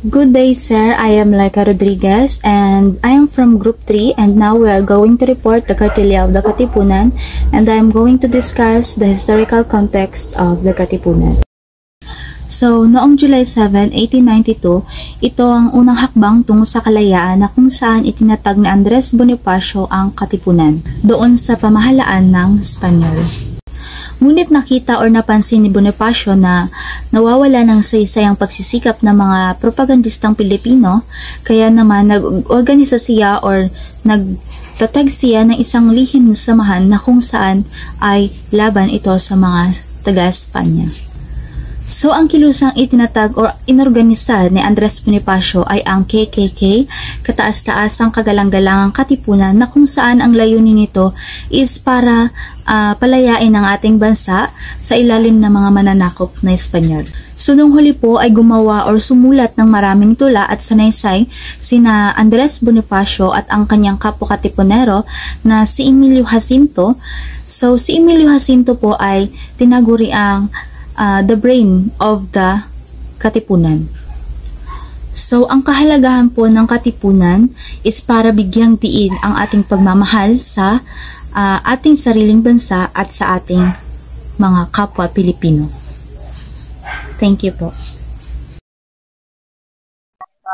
Good day, sir. I am Laika Rodriguez and I am from Group 3 and now we are going to report the Kartilya of the Katipunan and I am going to discuss the historical context of the Katipunan. So, noong July 7, 1892, ito ang unang hakbang tungo sa kalayaan na kung saan itinatag ni Andres Bonifacio ang Katipunan doon sa pamahalaan ng Espanyol. Ngunit nakita or napansin ni Bonifacio na nawawala ng saysayang pagsisikap ng mga propagandistang Pilipino, kaya naman nag-organisa siya or nagtatag siya ng isang lihim na samahan na kung saan ay laban ito sa mga taga-Espanya. So, ang kilusang itinatag o inorganisa ni Andres Bonifacio ay ang KKK, Kataas-Taasang Kagalang-Galangang Katipunan, na kung saan ang layunin nito is para palayain ang ating bansa sa ilalim ng mga mananakop na Espanyol. So, nung huli po ay gumawa or sumulat ng maraming tula at sanaysay sina Andres Bonifacio at ang kanyang kapwa-katipunero na si Emilio Jacinto. So, si Emilio Jacinto po ay tinaguri ang the brain of the Katipunan. So, ang kahalagahan po ng Katipunan is para bigyang diin ang ating pagmamahal sa ating sariling bansa at sa ating mga kapwa Pilipino. Thank you po.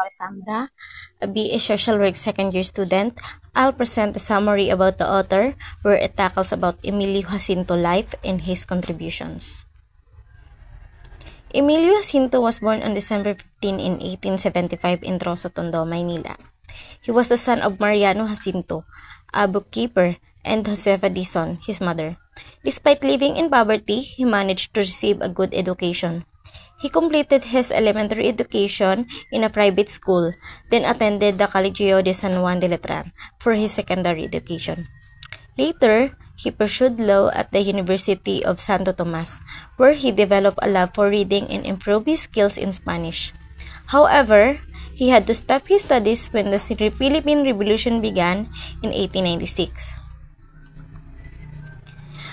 Sandra, a BA Social Work second year student. I'll present a summary about the author where it tackles about Emilio Jacinto life and his contributions. Emilio Jacinto was born on December 15 in 1875 in Trozo, Tondo, Maynila. He was the son of Mariano Jacinto, a bookkeeper, and Josefa Dizon, his mother. Despite living in poverty, he managed to receive a good education. He completed his elementary education in a private school, then attended the Colegio de San Juan de Letran for his secondary education. Later, he pursued law at the University of Santo Tomas, where he developed a love for reading and improved his skills in Spanish. However, he had to stop his studies when the Philippine Revolution began in 1896.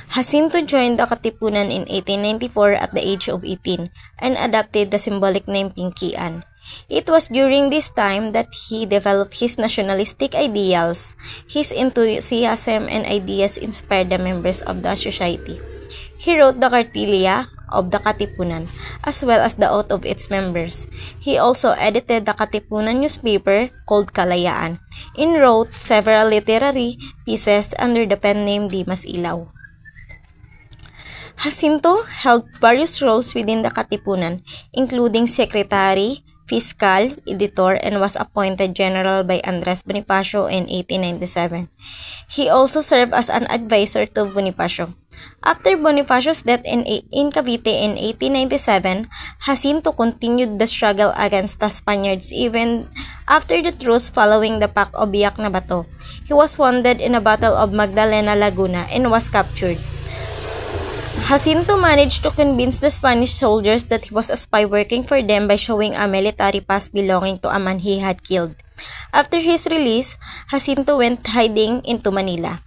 Jacinto joined the Katipunan in 1894 at the age of 18 and adopted the symbolic name Pinkian. It was during this time that he developed his nationalistic ideals. His enthusiasm and ideas inspired the members of the society. He wrote the Kartilya of the Katipunan, as well as the oath of its members. He also edited the Katipunan newspaper called Kalayaan, and wrote several literary pieces under the pen name Dimas Ilaw. Jacinto held various roles within the Katipunan, including secretary, fiscal, editor, and was appointed general by Andres Bonifacio in 1897. He also served as an advisor to Bonifacio. After Bonifacio's death in Cavite in 1897, Jacinto continued the struggle against the Spaniards even after the truce following the Pact of Biak na Bato. He was wounded in the Battle of Magdalena, Laguna, and was captured. Jacinto managed to convince the Spanish soldiers that he was a spy working for them by showing a military pass belonging to a man he had killed. After his release, Jacinto went hiding into Manila.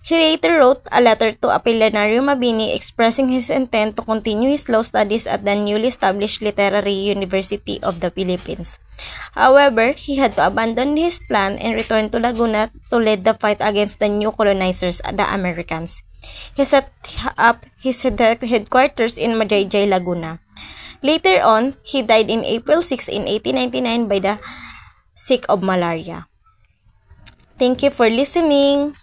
He later wrote a letter to Apolinario Mabini expressing his intent to continue his law studies at the newly established Literary University of the Philippines. However, he had to abandon his plan and return to Laguna to lead the fight against the new colonizers, the Americans. He set up his headquarters in Majayjay, Laguna. Later on, he died in April 6 in 1899 by the sick of malaria. Thank you for listening.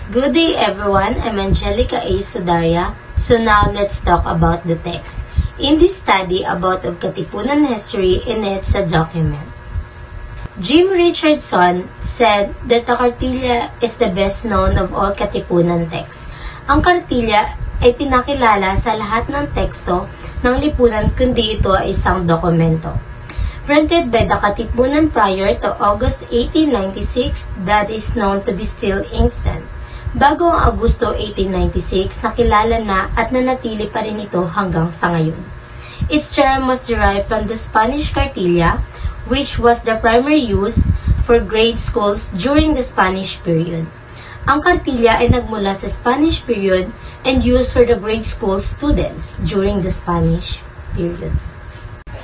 Good day everyone, I'm Angelica A. Sudaria. So now let's talk about the text. In this study about of Katipunan history, in it's a document. Jim Richardson said that the Kartilya is the best known of all Katipunan texts. Ang Kartilya ay pinakilala sa lahat ng teksto ng lipunan kundi ito ay isang dokumento. Printed by the Katipunan prior to August 1896, that is known to be still extant. Bago ang Agosto 1896, nakilala na at nanatili pa rin ito hanggang sa ngayon. Its term was derived from the Spanish Kartilya, which was the primary use for grade schools during the Spanish period. Ang Kartilya ay nagmula sa Spanish period and used for the grade school students during the Spanish period.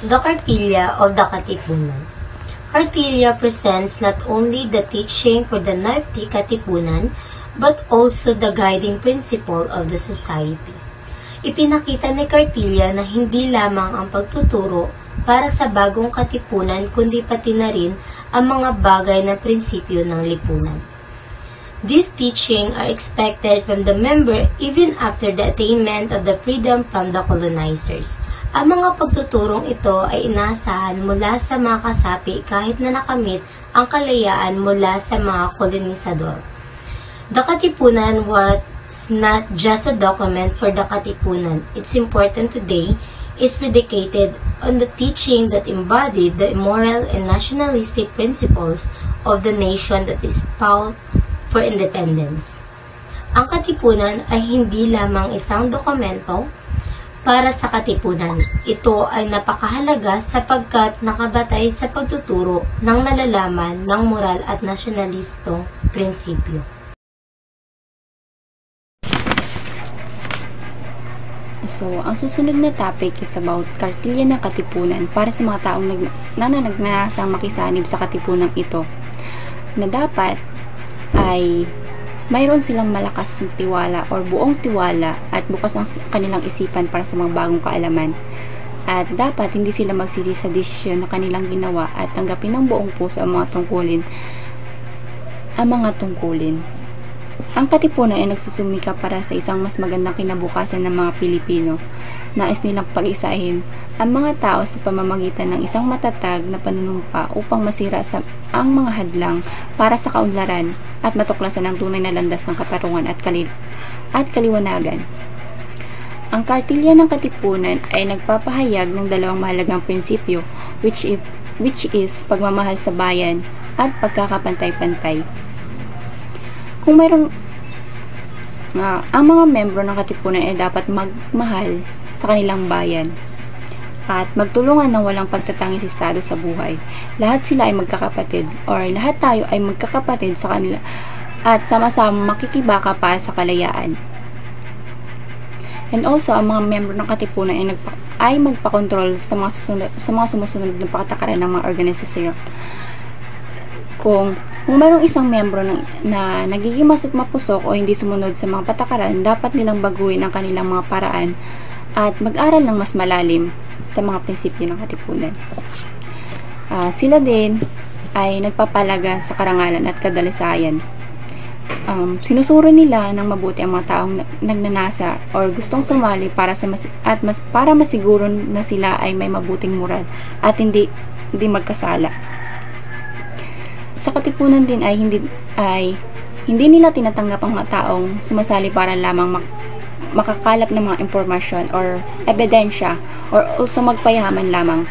The Cartilla of the Katipunan. Cartilla presents not only the teaching for the Naivti Katipunan, but also the guiding principle of the society. Ipinakita ni Cartilla na hindi lamang ang pagtuturo para sa bagong katipunan kundi pati na rin ang mga bagay na prinsipyo ng lipunan. These teachings are expected from the member even after the attainment of the freedom from the colonizers. Ang mga pagtuturong ito ay inaasahan mula sa mga kasapi kahit na nakamit ang kalayaan mula sa mga kolonisador. The Katipunan was not just a document for the Katipunan. Its importance today is predicated on the teaching that embodied the immoral and nationalistic principles of the nation that is fought for independence. Ang Katipunan ay hindi lamang isang dokumento para sa Katipunan. Ito ay napakahalaga sapagkat nakabatay sa pagtuturo ng nalalaman ng moral at nasyonalistong prinsipyo. So, ang susunod na topic is about Kartilya ng Katipunan para sa mga taong nagnanasang makisanib sa katipunang ito, na dapat ay mayroon silang malakas na tiwala or buong tiwala at bukas ang kanilang isipan para sa mga bagong kaalaman. At dapat hindi sila magsisi sa desisyon na kanilang ginawa at tanggapin ng buong puso ang mga tungkulin. Ang Katipunan ay nagsusumika para sa isang mas magandang kinabukasan ng mga Pilipino. Nais nilang pag-isahin ang mga tao sa pamamagitan ng isang matatag na panunumpa upang masira ang mga hadlang para sa kaunlaran at matuklasan ang tunay na landas ng katarungan at kaliwanagan. Ang Kartilya ng Katipunan ay nagpapahayag ng dalawang mahalagang prinsipyo which is pagmamahal sa bayan at pagkakapantay-pantay. Kung mayroong ang mga membro ng Katipunan ay dapat magmahal sa kanilang bayan at magtulungan ng walang pagtatanggi sa estado sa buhay. Lahat sila ay magkakapatid or lahat tayo ay magkakapatid sa kanila at sama-sama makikibaka para sa kalayaan. And also, ang mga membro ng Katipunan ay magpakontrol sa mga sumusunod na patakaran ng mga organisasyon. Kung mayroong isang membro na nagiging mapusok o hindi sumunod sa mga patakaran, dapat nilang baguhin ang kanilang mga paraan at mag-aral ng mas malalim sa mga prinsipyo ng Katipunan. Sila din ay nagpapalaga sa karangalan at kadalisayan. Sinusuro nila ng mabuti ang mga taong nagnanasa or gustong sumali para masiguro na sila ay may mabuting moral at hindi magkasala. Sa Katipunan din ay hindi nila tinatanggap ang mga taong sumasali para lamang makakalap ng mga impormasyon or ebidensya or also magpayaman lamang.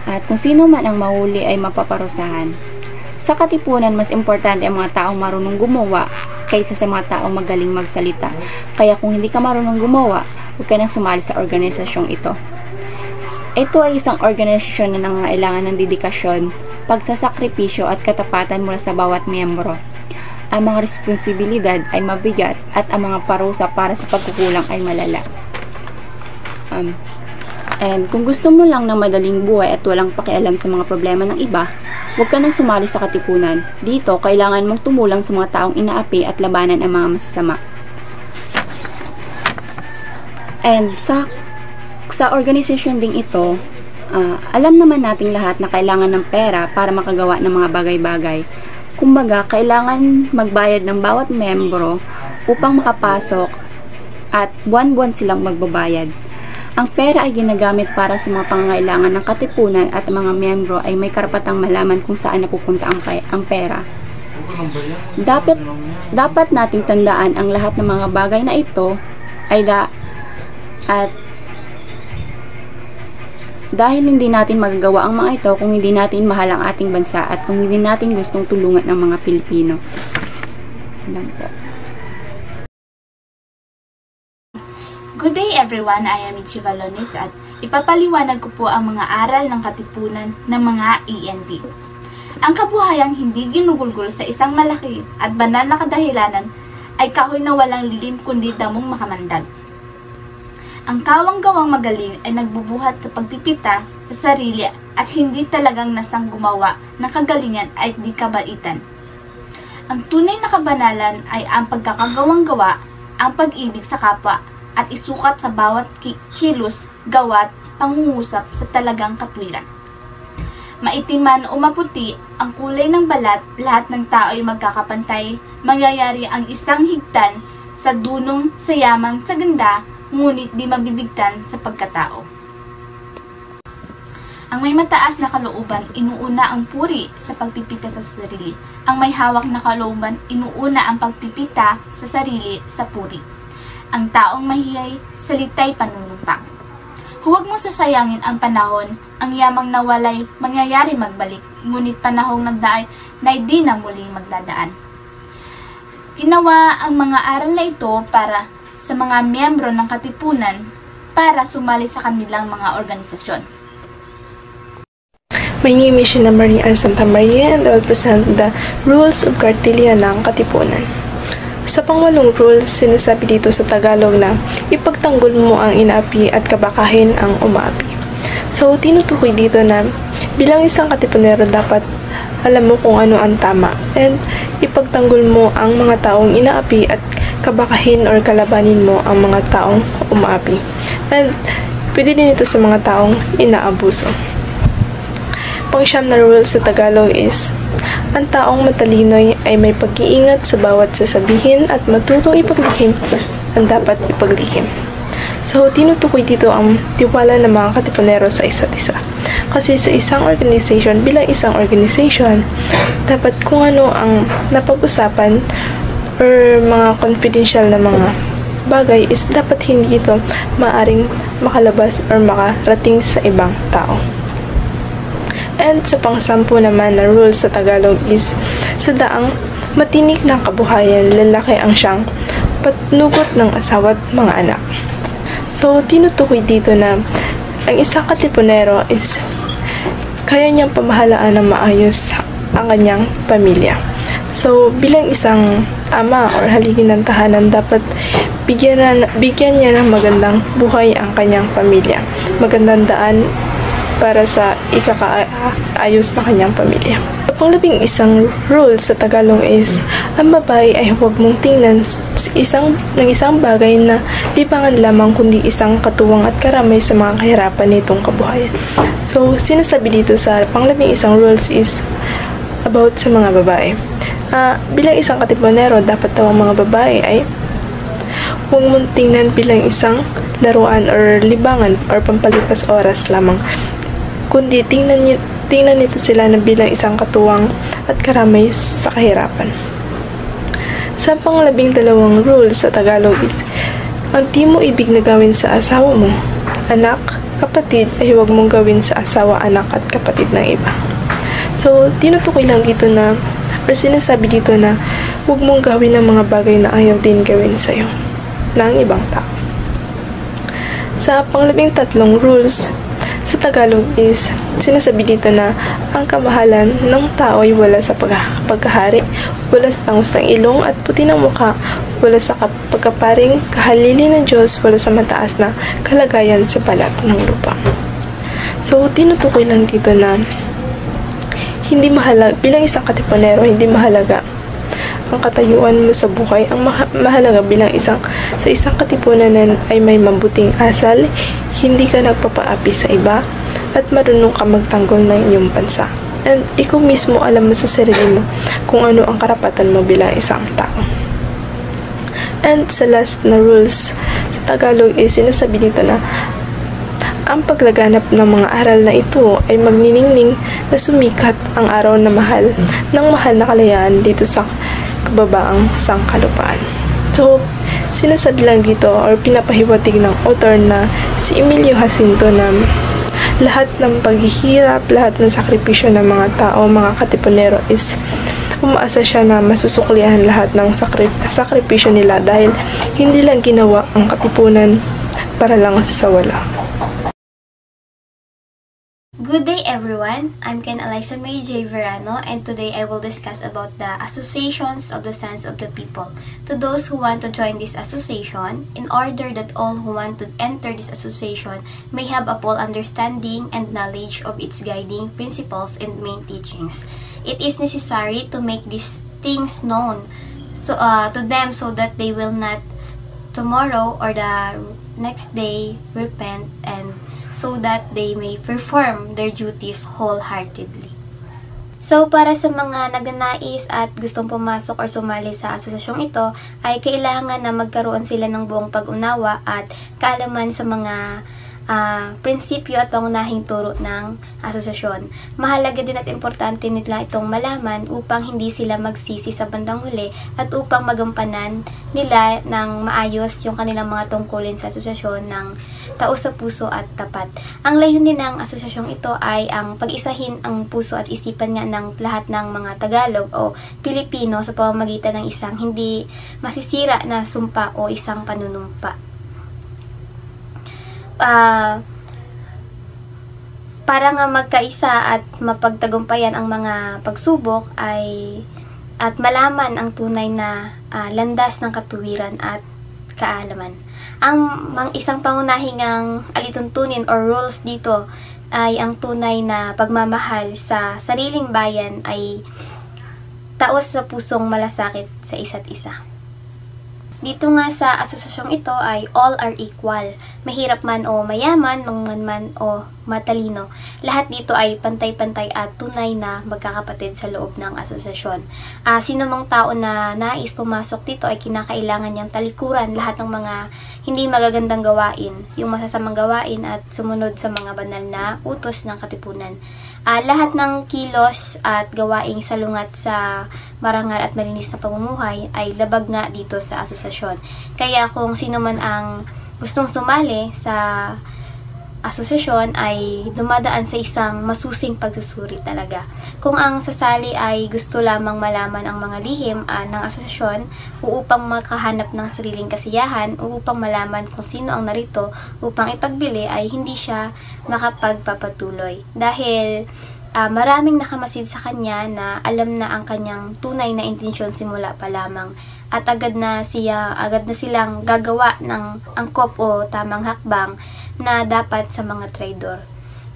At kung sino man ang mahuli ay mapaparusahan. Sa Katipunan, mas importante ang mga taong marunong gumawa kaysa sa mga taong magaling magsalita. Kaya kung hindi ka marunong gumawa, huwag ka nang sumali sa organisasyong ito. Ito ay isang organisasyon na nangangailangan ng dedikasyon, pagsasakripisyo at katapatan mula sa bawat miyembro. Ang mga responsibilidad ay mabigat at ang mga parusa para sa pagkukulang ay malala. And kung gusto mo lang ng madaling buhay at walang pakialam sa mga problema ng iba, huwag ka nang sumali sa Katipunan. Dito, kailangan mong tumulong sa mga taong inaapi at labanan ang mga masasama. And sa organisasyon ding ito, alam naman nating lahat na kailangan ng pera para makagawa ng mga bagay-bagay. Kumbaga, kailangan magbayad ng bawat membro upang makapasok at buwan-buwan silang magbabayad. Ang pera ay ginagamit para sa mga pangangailangan ng Katipunan at ang mga miyembro ay may karapatang malaman kung saan napupunta ang pera. Dapat nating tandaan ang lahat ng mga bagay na ito ay dahil hindi natin magagawa ang mga ito kung hindi natin mahal ang ating bansa at kung hindi natin gustong tulungan ng mga Pilipino. Good day everyone, I am Ichi Valonis at ipapaliwanag ko po ang mga aral ng Katipunan ng mga ENP. Ang kabuhayang hindi ginugulgol sa isang malaki at banal na kadahilanan ay kahoy na walang lilim kundi damong makamandag. Ang kawang-gawang magaling ay nagbubuhat sa pagpipita sa sarili at hindi talagang nasang gumawa ng kagalingan ay di kabaitan. Ang tunay na kabanalan ay ang pagkakagawang gawa, ang pag-ibig sa kapwa at isukat sa bawat kilos, gawa't pangungusap sa talagang katwiran. Maitim man o maputi ang kulay ng balat, lahat ng tao ay magkakapantay, mangyayari ang isang higtan sa dunong, sa yaman, sa ganda, ngunit di mabibigtan sa pagkatao. Ang may mataas na kalooban, inuuna ang puri sa pagpipita sa sarili. Ang may hawak na kalooban, inuuna ang pagpipita sa sarili sa puri. Ang taong mahiyay, salita'y panunumpak. Huwag mo sasayangin ang panahon, ang yamang nawalay, mangyayari magbalik, ngunit panahong nagdaay na di na muling magdadaan. Ginawa ang mga aral na ito para sa mga miyembro ng katipunan para sumali sa kanilang mga organisasyon. My name is Sheena Marie Ann Santa Maria and I will present the rules of kartilya ng katipunan. Sa pangwalong rules, sinasabi dito sa Tagalog na ipagtanggol mo ang inaapi at kabakahin ang umaapi. So, tinutukoy dito na bilang isang katipunero dapat alam mo kung ano ang tama and ipagtanggol mo ang mga taong inaapi at kabakahin or kalabanin mo ang mga taong umaapi. And pwede din ito sa mga taong inaabuso. Pang-siyam na rule sa Tagalog is, ang taong matalinoy ay may pag-iingat sa bawat sasabihin at matutong ipaglihim ang dapat ipaglihim. So, tinutukoy dito ang tiwala ng mga katipunero sa isa't isa. Kasi sa isang organization, bilang isang organization, dapat kung ano ang napag-usapan or mga confidential na mga bagay is dapat hindi ito maaring makalabas or makarating sa ibang tao. And sa pang-sampu naman na rule sa Tagalog is, sa daang matinik ng kabuhayan, lalaki ang siyang patnugot ng asawa at mga anak. So, tinutukoy dito na ang isang katipunero is kaya niyang pamahalaan ng maayos ang kanyang pamilya. So, bilang isang ama or haligi ng tahanan, dapat bigyan niya ng magandang buhay ang kanyang pamilya. Magandang daan para sa ikakaayos na kanyang pamilya. Pang-labing isang rule sa Tagalog is, ang babae ay huwag mong tingnan ng isang bagay na libangan lamang kundi isang katuwang at karamay sa mga kahirapan nitong kabuhayan. So, sinasabi dito sa pang-labing isang rules is about sa mga babae. Bilang isang katipunero, dapat daw ang mga babae ay huwag mong tingnan bilang isang laruan or libangan or pampalipas oras lamang, kundi tingnan nito sila na bilang isang katuwang at karamay sa kahirapan. Sa pang-12 rule sa Tagalog is, ang di mo ibig na gawin sa asawa mo, anak, kapatid, ay huwag mong gawin sa asawa, anak at kapatid ng iba. So, tinutukoy lang dito na, or sinasabi dito na, huwag mong gawin ang mga bagay na ayaw din gawin sa'yo ng ibang tao. Sa pang-13 rules sa Tagalog is, sinasabi dito na ang kamahalan ng tao ay wala sa pagkahari, wala sa tangos ng ilong at puti ng mukha, wala sa pagkaparing kahalili ng Diyos, wala sa mataas na kalagayan sa balat ng lupa. So, tinutukoy lang dito na hindi mahalaga, bilang isang katipunero, hindi mahalaga ang katayuan mo sa buhay. Ang mahalaga bilang sa isang katipunan ay may mabuting asal, hindi ka nagpapaapi sa iba, at marunong ka magtanggol ng iyong bansa. And ikaw mismo alam mo sa sarili mo kung ano ang karapatan mo bilang isang tao. And sa last na rules sa Tagalog is, sinasabi dito na ang paglaganap ng mga aral na ito ay magniningning na sumikat ang araw na mahal na kalayaan dito sa kababaang sangkalupaan. So, sinasabi lang dito or pinapahiwatig ng author na si Emilio Jacinto na lahat ng paghihirap, lahat ng sakripisyo ng mga tao, mga katipunero is umaasa siya na masusuklihan lahat ng sakripisyo nila dahil hindi lang ginawa ang katipunan para lang sa wala. Good day everyone, I'm Ken Eliza May J. Verano, and today I will discuss about the associations of the sons of the people. To those who want to join this association, in order that all who want to enter this association may have a full understanding and knowledge of its guiding principles and main teachings, it is necessary to make these things known to them so that they will not tomorrow or the next day repent, and so that they may perform their duties wholeheartedly. So, para sa mga nagnanais at gustong pumasok or sumali sa asosasyong ito, ay kailangan na magkaroon sila ng buong pag-unawa at kaalaman sa mga prinsipyo at pangunahing turo ng asosasyon. Mahalaga din at importante nila itong malaman upang hindi sila magsisi sa bandang huli at upang magampanan nila ng maayos yung kanilang mga tungkulin sa asosasyon ng taos sa puso at tapat. Ang layunin ng asosasyong ito ay ang pag-isahin ang puso at isipan nga ng lahat ng mga Tagalog o Pilipino sa pamamagitan ng isang hindi masisira na sumpa o isang panunumpa. Para nga magkaisa at mapagtagumpayan ang mga pagsubok at malaman ang tunay na landas ng katuwiran at kaalaman. Ang isang pangunahing alituntunin or rules dito ay ang tunay na pagmamahal sa sariling bayan ay taos sa pusong malasakit sa isa't isa. Dito nga sa asosasyong ito ay all are equal. Mahirap man o mayaman, mangunan man o matalino. Lahat dito ay pantay-pantay at tunay na magkakapatid sa loob ng asosasyon. Sino mang tao na nais pumasok dito ay kinakailangan niyang talikuran lahat ng mga hindi magagandang gawain, yung masasamang gawain at sumunod sa mga banal na utos ng katipunan. Lahat ng kilos at gawaing salungat sa marangal at malinis na pamumuhay ay labag nga dito sa asosasyon. Kaya kung sino man ang gustong sumali sa asosasyon ay dumadaan sa isang masusing pagsusuri talaga. Kung ang sasali ay gusto lamang malaman ang mga lihim ng asosasyon upang makahanap ng sariling kasiyahan, upang malaman kung sino ang narito upang ipagbili, ay hindi siya makapagpapatuloy. Dahil maraming nakamasid sa kanya na alam na ang kanyang tunay na intensyon simula pa lamang at agad na silang gagawa ng angkop o tamang hakbang na dapat sa mga traidor.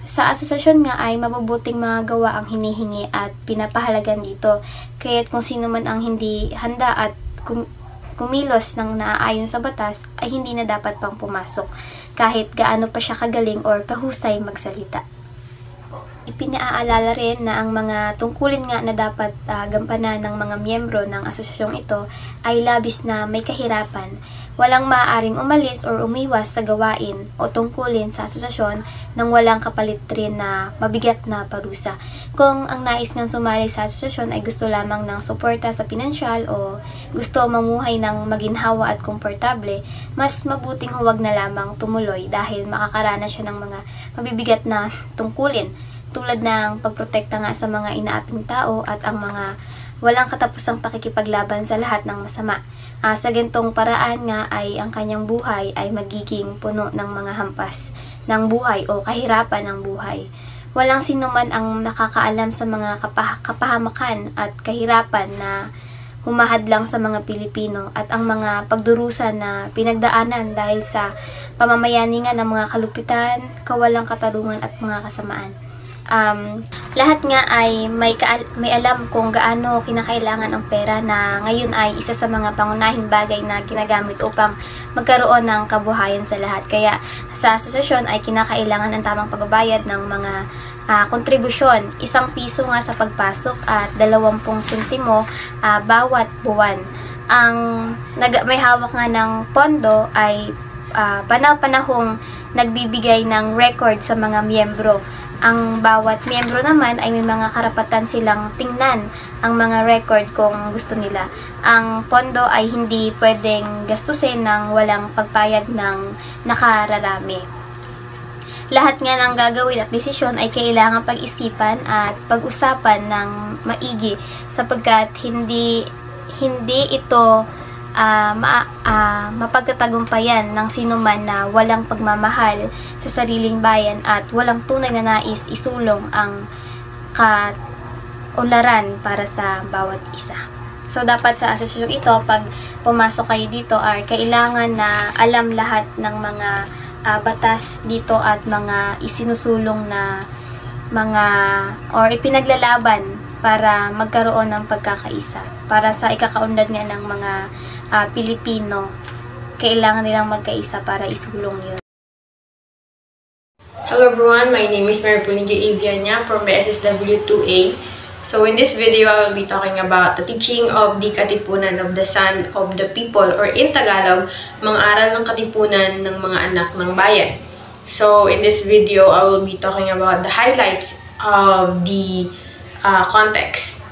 Sa asosasyon nga ay mabubuting mga gawa ang hinihingi at pinapahalagan dito, kaya't kung sino man ang hindi handa at kumilos ng naaayon sa batas ay hindi na dapat pang pumasok kahit gaano pa siya kagaling or kahusay magsalita. Ipinaalala rin na ang mga tungkulin nga na dapat gampanan ng mga miyembro ng asosasyong ito ay labis na may kahirapan. Walang maaaring umalis or umiwas sa gawain o tungkulin sa asosasyon nang walang kapalit rin na mabigat na parusa. Kung ang nais ng sumali sa asosasyon ay gusto lamang ng suporta sa pinansyal o gusto mamuhay ng maginhawa at komportable, mas mabuting huwag na lamang tumuloy dahil makakaranas siya ng mga mabibigat na tungkulin tulad ng pagprotekta nga sa mga inaaping tao at ang mga walang katapusang pakikipaglaban sa lahat ng masama. Sa gantong paraan nga ay ang kanyang buhay ay magiging puno ng mga hampas ng buhay o kahirapan ng buhay. Walang sino man ang nakakaalam sa mga kapahamakan at kahirapan na humahadlang sa mga Pilipino at ang mga pagdurusan na pinagdaanan dahil sa pamamayaningan ng mga kalupitan, kawalang katarungan at mga kasamaan. Lahat nga ay may alam kung gaano kinakailangan ang pera na ngayon ay isa sa mga pangunahing bagay na ginagamit upang magkaroon ng kabuhayan sa lahat. Kaya sa asosasyon ay kinakailangan ang tamang pagbabayad ng mga kontribusyon, 1 piso nga sa pagpasok at 20 sentimo bawat buwan. May hawak nga ng pondo ay panahong nagbibigay ng record sa mga miyembro. Ang bawat miyembro naman ay may mga karapatan silang tingnan ang mga record kung gusto nila. Ang pondo ay hindi pwedeng gastusin ng walang pagpayag ng nakararami. Lahat nga ng gagawin at desisyon ay kailangan pag-isipan at pag-usapan ng maigi sapagkat hindi ito mapagtatagumpayan ng sinuman na walang pagmamahal sa sariling bayan at walang tunay na nais isulong ang kaunlaran para sa bawat isa. So, dapat sa asosyasyon ito, pag pumasok kayo dito, ay kailangan na alam lahat ng mga batas dito at mga isinusulong na mga or ipinaglalaban para magkaroon ng pagkakaisa. Para sa ikakaunlad nga ng mga Pilipino, kailangan nilang magkaisa para isulong yun. Hello everyone, my name is Mary Pulinjo Aviana from the SSW2A. So in this video, I will be talking about the teaching of the Katipunan of the Son of the People, or in Tagalog, mga aral ng katipunan ng mga anak ng bayan. So in this video, I will be talking about the highlights of the context.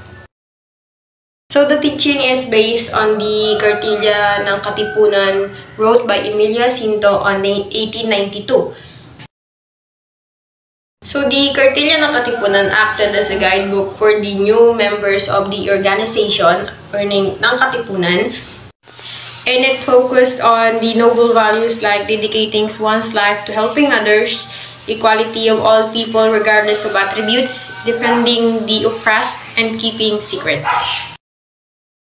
So the teaching is based on the Cartilla ng Katipunan wrote by Emilio Jacinto on 1892. So the Cartilla ng Katipunan acted as a guidebook for the new members of the organization ng Katipunan, and it focused on the noble values like dedicating one's life to helping others, equality of all people regardless of attributes, defending the oppressed, and keeping secrets.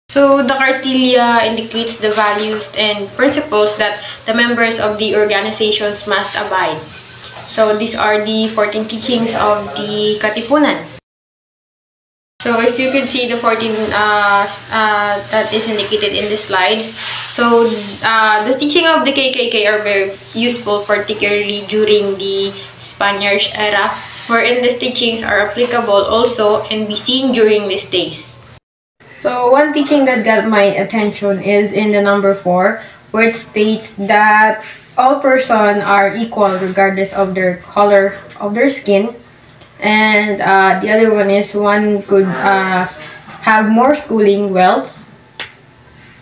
So the Cartilla indicates the values and principles that the members of the organizations must abide. So these are the 14 teachings of the Katipunan. So if you could see the 14 that is indicated in the slides. So the teaching of the KKK are very useful, particularly during the Spanish era, wherein these teachings are applicable also and be seen during these days. So one teaching that got my attention is in the number 4, where it states that all persons are equal regardless of their color of their skin, and the other one is one could have more schooling, wealth,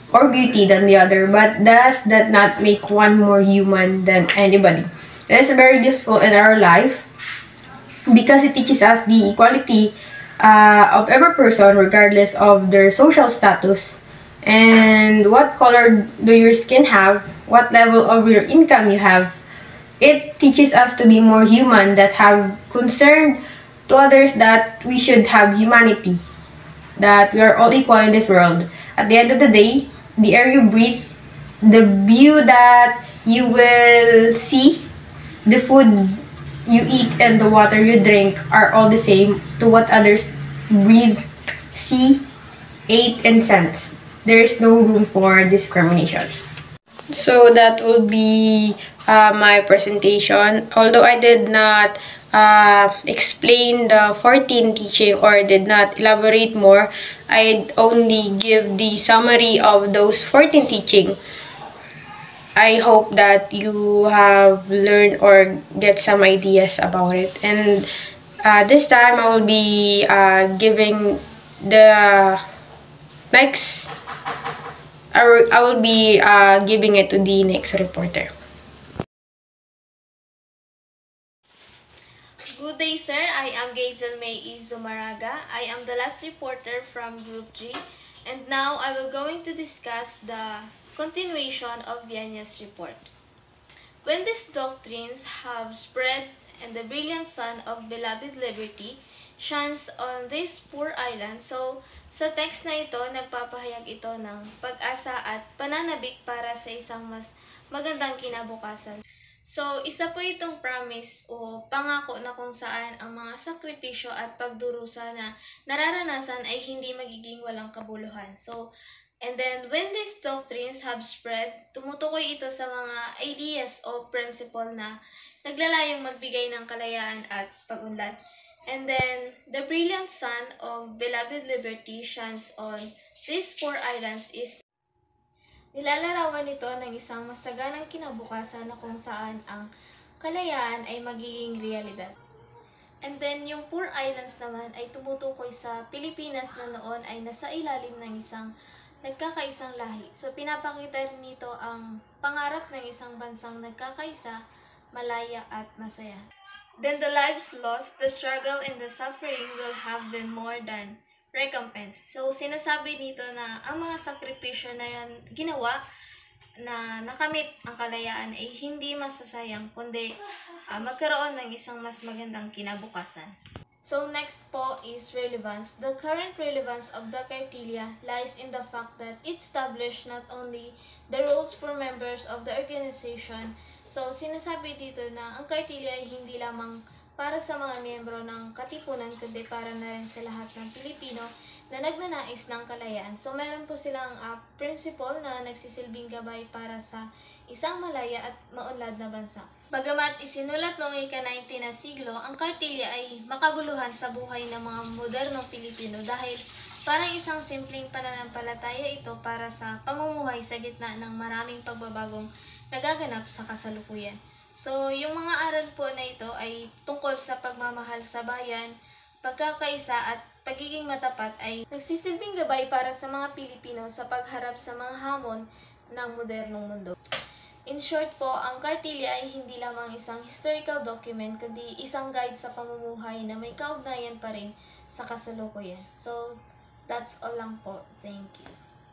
or beauty than the other, but does that not make one more human than anybody. It is very useful in our life because it teaches us the equality of every person regardless of their social status. And what color do your skin have, what level of your income you have. It teaches us to be more human, that have concern to others, that we should have humanity, that we are all equal in this world. At the end of the day, the air you breathe, the view that you will see, the food you eat, and the water you drink are all the same to what others breathe, see, ate, and sense. There is no room for discrimination. So that will be my presentation. Although I did not explain the 14 teaching or did not elaborate more, I only give the summary of those 14 teaching. I hope that you have learned or get some ideas about it. And this time I will be giving the next. I will be giving it to the next reporter. Good day, sir. I am Gazel May Izumaraga. I am the last reporter from Group 3, and now I will going to discuss the continuation of Villaña's report. When these doctrines have spread and the brilliant sun of beloved liberty shines on this poor island, so sa text na ito, nagpapahayag ito ng pag-asa at pananabik para sa isang mas magandang kinabukasan. So, isa po itong promise o pangako na kung saan ang mga sakripisyo at pagdurusa na nararanasan ay hindi magiging walang kabuluhan. So, and then when these doctrines have spread, tumutukoy ito sa mga ideas o principle na naglalayong magbigay ng kalayaan at pag-unlad. And then, the brilliant sun of beloved liberty shines on these four islands is nilalarawan nito ng isang masaganang kinabukasan na kung saan ang kalayaan ay magiging realidad. And then, yung poor islands naman ay tumutukoy sa Pilipinas na noon ay nasa ilalim ng isang nagkakaisang lahi. So, pinapakita rin nito ang pangarap ng isang bansang nagkakaisa, malaya at masaya. Then the lives lost, the struggle and the suffering will have been more than recompense. So, sinasabi dito na ang mga sakripisyo na yan ginawa na nakamit ang kalayaan ay hindi masasayang, kundi magkaroon ng isang mas magandang kinabukasan. So, next po is relevance. The current relevance of the Cartilla lies in the fact that it established not only the rules for members of the organization. So, sinasabi dito na ang Cartilla ay hindi lamang para sa mga miyembro ng Katipunan, kundi para na rin sa lahat ng Pilipino na nagnanais ng kalayaan. So, meron po silang principle na nagsisilbing gabay para sa isang malaya at maunlad na bansa. Bagamat isinulat noong ika-19 na siglo, ang Cartilla ay makabuluhan sa buhay ng mga modernong Pilipino dahil parang isang simpleng pananampalataya ito para sa pamumuhay sa gitna ng maraming pagbabagong nagaganap sa kasalukuyan. So, yung mga aral po na ito ay tungkol sa pagmamahal sa bayan, pagkakaisa at pagiging matapat ay nagsisilbing gabay para sa mga Pilipino sa pagharap sa mga hamon ng modernong mundo. In short po, ang Cartilla ay hindi lamang isang historical document, kundi isang guide sa pamumuhay na may kaugnayan pa rin sa kasalukuyan. So, that's all lang po. Thank you.